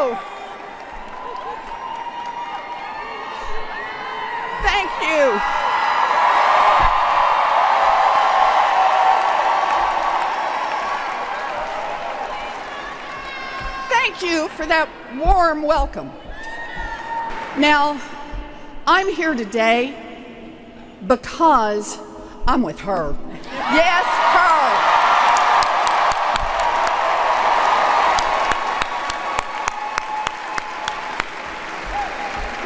Hello. Thank you. Thank you for that warm welcome. Now, I'm here today because I'm with her. Yes, her.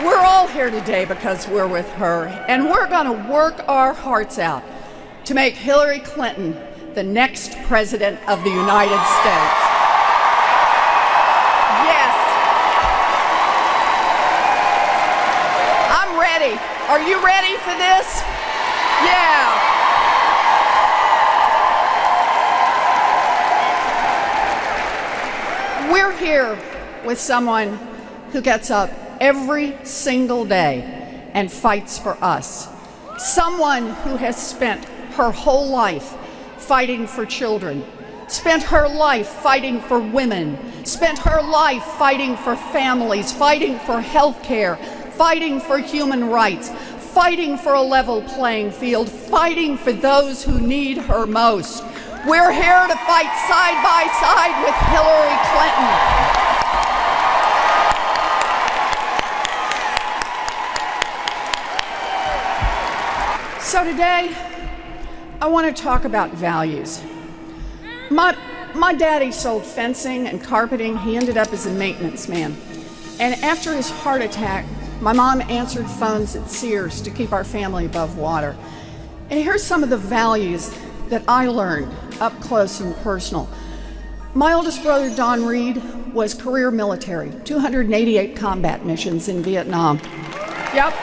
We're all here today because we're with her, and we're going to work our hearts out to make Hillary Clinton the next president of the United States. Yes. I'm ready. Are you ready for this? Yeah. We're here with someone who gets up every single day and fights for us. Someone who has spent her whole life fighting for children, spent her life fighting for women, spent her life fighting for families, fighting for health care, fighting for human rights, fighting for a level playing field, fighting for those who need her most. We're here to fight side by side with Hillary Clinton. So today, I want to talk about values. My daddy sold fencing and carpeting. He ended up as a maintenance man. And after his heart attack, my mom answered phones at Sears to keep our family above water. And here's some of the values that I learned up close and personal. My oldest brother, Don Reed, was career military, 288 combat missions in Vietnam. Yep.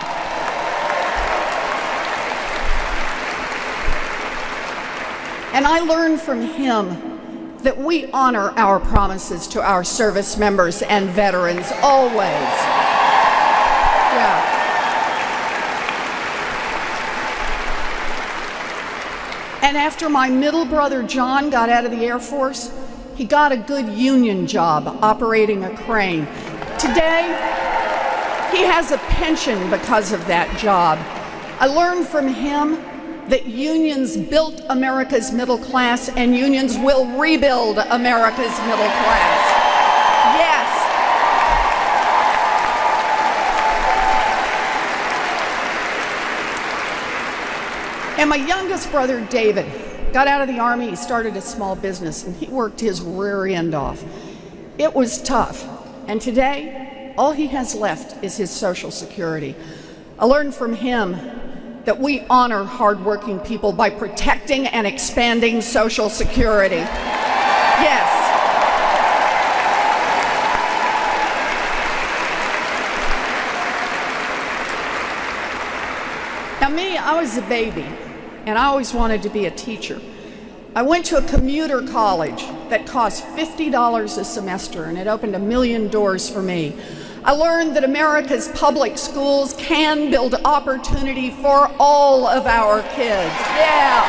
And I learned from him that we honor our promises to our service members and veterans always. Yeah. And after my middle brother John got out of the Air Force, he got a good union job operating a crane. Today, he has a pension because of that job. I learned from him that unions built America's middle class, and unions will rebuild America's middle class. Yes. And my youngest brother, David, got out of the Army. He started a small business, and he worked his rear end off. It was tough. And today, all he has left is his Social Security. I learned from him that we honor hardworking people by protecting and expanding Social Security. Yes. Now me, I was a baby, and I always wanted to be a teacher. I went to a commuter college that cost $50 a semester, and it opened 1 million doors for me. I learned that America's public schools can build opportunity for all of our kids. Yeah.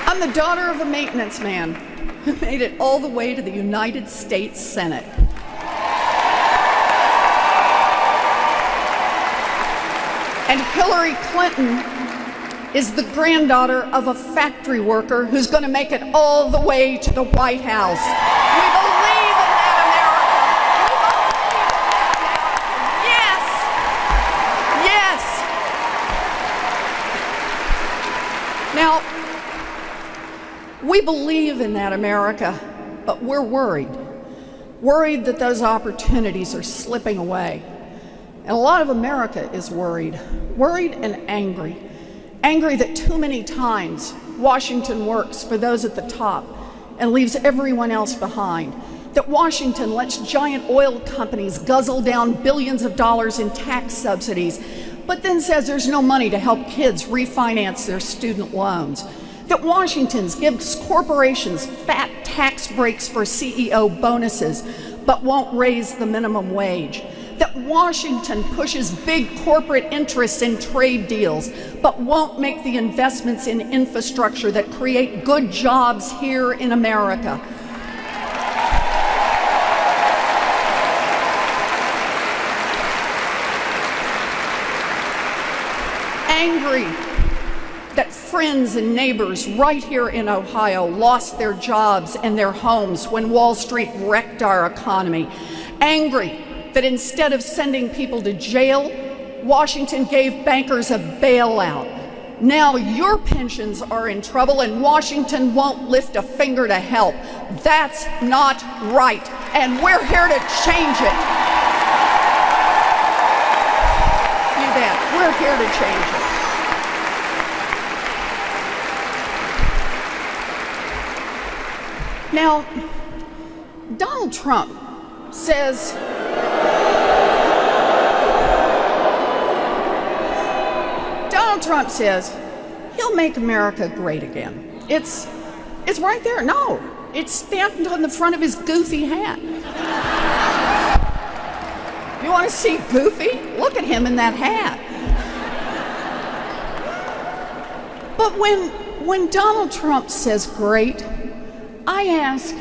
I'm the daughter of a maintenance man who made it all the way to the United States Senate. And Hillary Clinton is the granddaughter of a factory worker who's going to make it all the way to the White House. We believe in that America. Yes. Yes. Now, we believe in that America, but we're worried. Worried that those opportunities are slipping away. And a lot of America is worried. Worried and angry. Angry that too many times Washington works for those at the top and leaves everyone else behind. That Washington lets giant oil companies guzzle down billions of dollars in tax subsidies, but then says there's no money to help kids refinance their student loans. That Washington gives corporations fat tax breaks for CEO bonuses, but won't raise the minimum wage. that Washington pushes big corporate interests in trade deals, but won't make the investments in infrastructure that create good jobs here in America. Angry that friends and neighbors right here in Ohio lost their jobs and their homes when Wall Street wrecked our economy. Angry that instead of sending people to jail, Washington gave bankers a bailout. Now your pensions are in trouble and Washington won't lift a finger to help. That's not right, and we're here to change it. You bet, we're here to change it. Now, Donald Trump says he'll make America great again. It's right there. No, it's stamped on the front of his goofy hat. You want to see Goofy? Look at him in that hat. But when Donald Trump says great, I ask,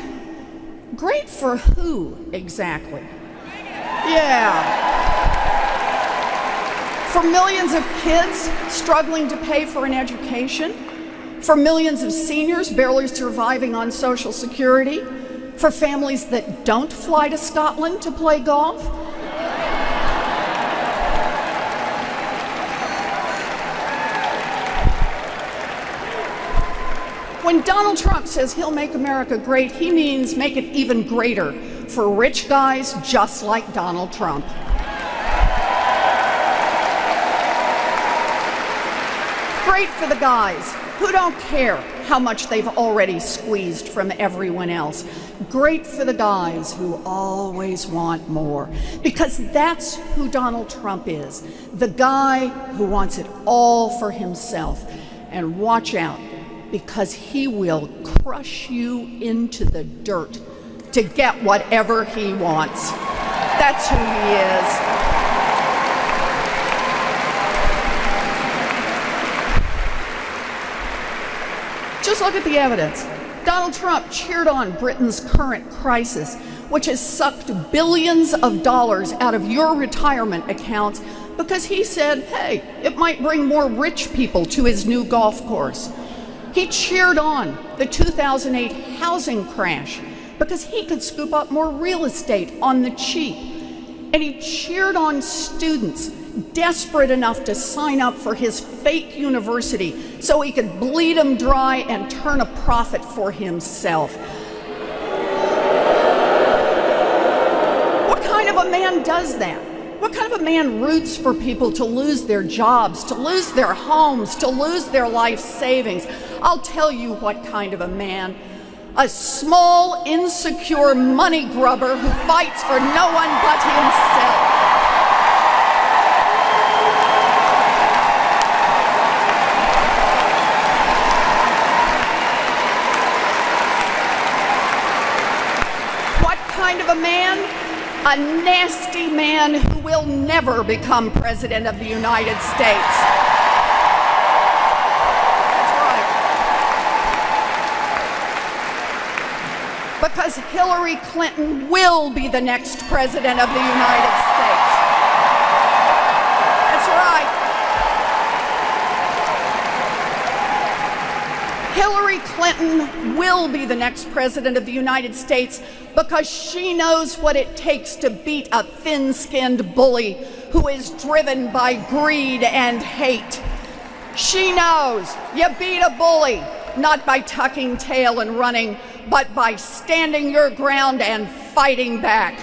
great for who exactly? Yeah. For millions of kids struggling to pay for an education? For millions of seniors barely surviving on Social Security? For families that don't fly to Scotland to play golf? When Donald Trump says he'll make America great, he means make it even greater for rich guys just like Donald Trump. Great for the guys who don't care how much they've already squeezed from everyone else. Great for the guys who always want more, because that's who Donald Trump is, the guy who wants it all for himself. And watch out, because he will crush you into the dirt to get whatever he wants. That's who he is. Just look at the evidence. Donald Trump cheered on Britain's current crisis, which has sucked billions of dollars out of your retirement accounts, because he said, hey, it might bring more rich people to his new golf course. He cheered on the 2008 housing crash because he could scoop up more real estate on the cheap. And he cheered on students desperate enough to sign up for his fake university so he could bleed them dry and turn a profit for himself. What kind of a man does that? What kind of a man roots for people to lose their jobs, to lose their homes, to lose their life savings? I'll tell you what kind of a man. A small, insecure money grubber who fights for no one but himself. What kind of a man? A nasty man who will never become president of the United States. That's right. Because Hillary Clinton will be the next president of the United States. That's right. Hillary Clinton will be the next president of the United States because she knows what it takes to beat a thin-skinned bully who is driven by greed and hate. She knows you beat a bully not by tucking tail and running, but by standing your ground and fighting back.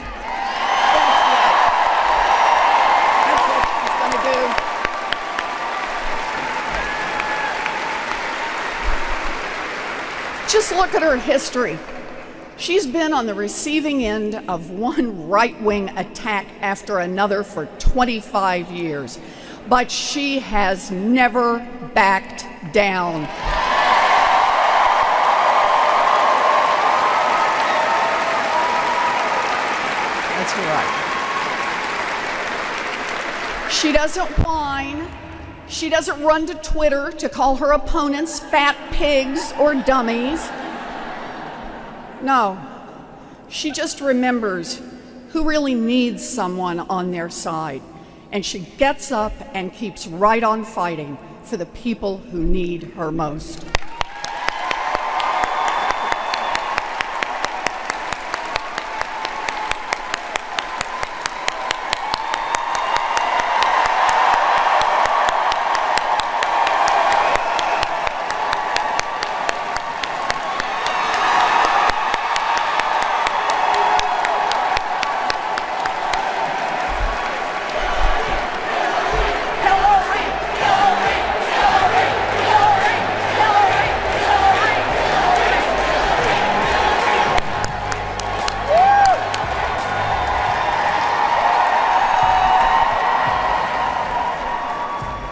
That's what she's going to do. Just look at her history. She's been on the receiving end of one right-wing attack after another for 25 years, but she has never backed down. That's right. She doesn't whine. She doesn't run to Twitter to call her opponents fat pigs or dummies. No, she just remembers who really needs someone on their side. And she gets up and keeps right on fighting for the people who need her most.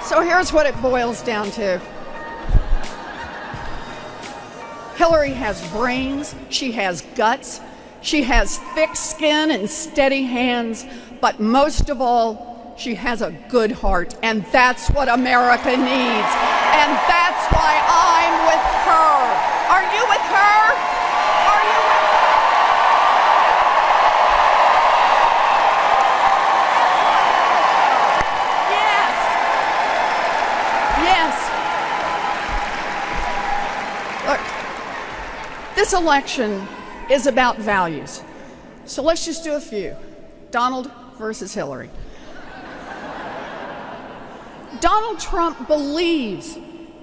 So here's what it boils down to. Hillary has brains, she has guts, she has thick skin and steady hands, but most of all, she has a good heart, and that's what America needs. And that's why I'm with her. Are you with her? Are you with her? Look, this election is about values. So let's just do a few. Donald versus Hillary. Donald Trump believes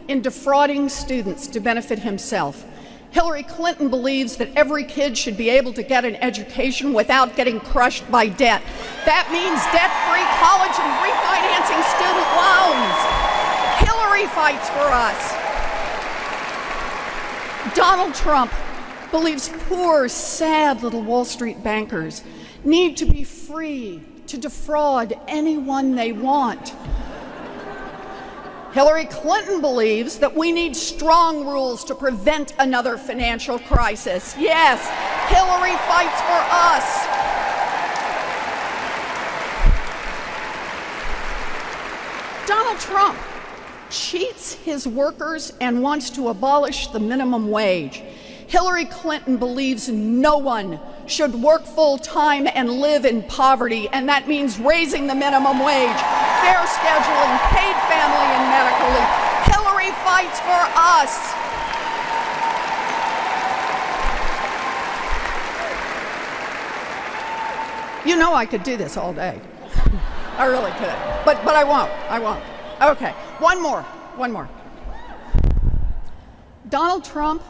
in defrauding students to benefit himself. Hillary Clinton believes that every kid should be able to get an education without getting crushed by debt. That means debt-free college and refinancing student loans. Hillary fights for us. Donald Trump believes poor, sad little Wall Street bankers need to be free to defraud anyone they want. Hillary Clinton believes that we need strong rules to prevent another financial crisis. Yes, Hillary fights for us. Donald Trump cheats his workers and wants to abolish the minimum wage. Hillary Clinton believes no one should work full-time and live in poverty, and that means raising the minimum wage, fair scheduling, paid family and medical leave. Hillary fights for us. You know I could do this all day. I really could, but I won't. Okay, one more. Donald Trump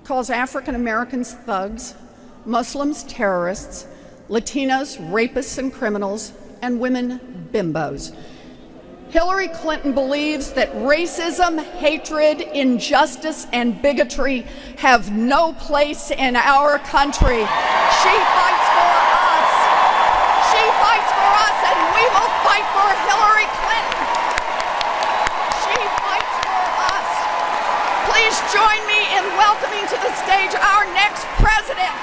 calls African Americans thugs, Muslims terrorists, Latinos rapists and criminals, and women bimbos. Hillary Clinton believes that racism, hatred, injustice, and bigotry have no place in our country. She fights for us. She fights for us, and we will fight for Hillary Clinton. She fights for us. Please join me in welcoming to the stage our next president.